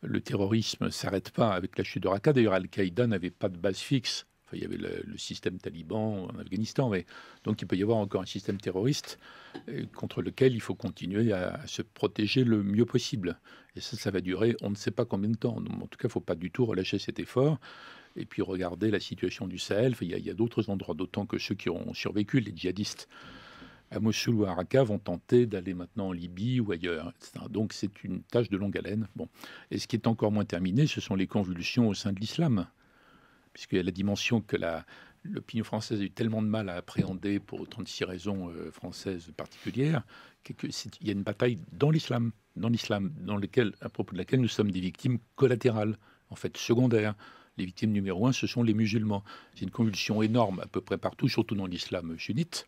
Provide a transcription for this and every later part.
le terrorisme ne s'arrête pas avec la chute de Raqqa. D'ailleurs, Al-Qaïda n'avait pas de base fixe. Enfin, il y avait le système taliban en Afghanistan, mais donc il peut y avoir encore un système terroriste contre lequel il faut continuer à se protéger le mieux possible. Et ça va durer, on ne sait pas combien de temps. Donc, en tout cas, il ne faut pas du tout relâcher cet effort. Et puis regarder la situation du Sahel. Enfin, il y a d'autres endroits, d'autant que ceux qui ont survécu, les djihadistes à Mossoul ou à Raqqa, vont tenter d'aller maintenant en Libye ou ailleurs, etc. Donc c'est une tâche de longue haleine. Bon. Et ce qui est encore moins terminé, ce sont les convulsions au sein de l'islam, puisqu'il y a la dimension que l'opinion française a eu tellement de mal à appréhender pour 36 raisons françaises particulières, qu'il y a une bataille dans l'islam, à propos de laquelle nous sommes des victimes collatérales, en fait secondaires. Les victimes numéro un, ce sont les musulmans. C'est une convulsion énorme à peu près partout, surtout dans l'islam sunnite.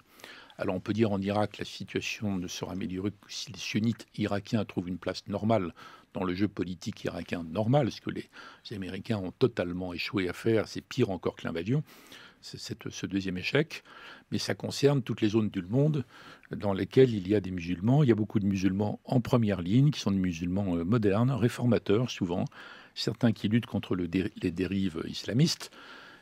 Alors on peut dire en Irak, la situation ne sera améliorée que si les sunnites irakiens trouvent une place normale dans le jeu politique irakien normal, ce que les Américains ont totalement échoué à faire. C'est pire encore que l'invasion, ce deuxième échec. Mais ça concerne toutes les zones du monde dans lesquelles il y a des musulmans. Il y a beaucoup de musulmans en première ligne, qui sont des musulmans modernes, réformateurs souvent, certains qui luttent contre les dérives islamistes.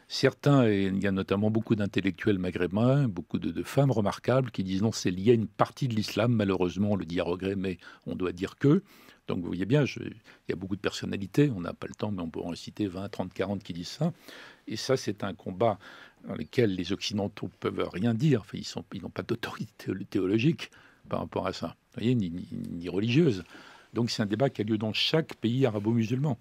Certains, et il y a notamment beaucoup d'intellectuels maghrébins, beaucoup de femmes remarquables qui disent non, c'est lié à une partie de l'islam, malheureusement, on le dit à regret, mais on doit dire que. Donc vous voyez bien, il y a beaucoup de personnalités, on n'a pas le temps, mais on peut en citer 20, 30, 40 qui disent ça. Et ça, c'est un combat dans lequel les Occidentaux ne peuvent rien dire, enfin, ils n'ont pas d'autorité théologique par rapport à ça, vous voyez, ni religieuse. Donc c'est un débat qui a lieu dans chaque pays arabo-musulman.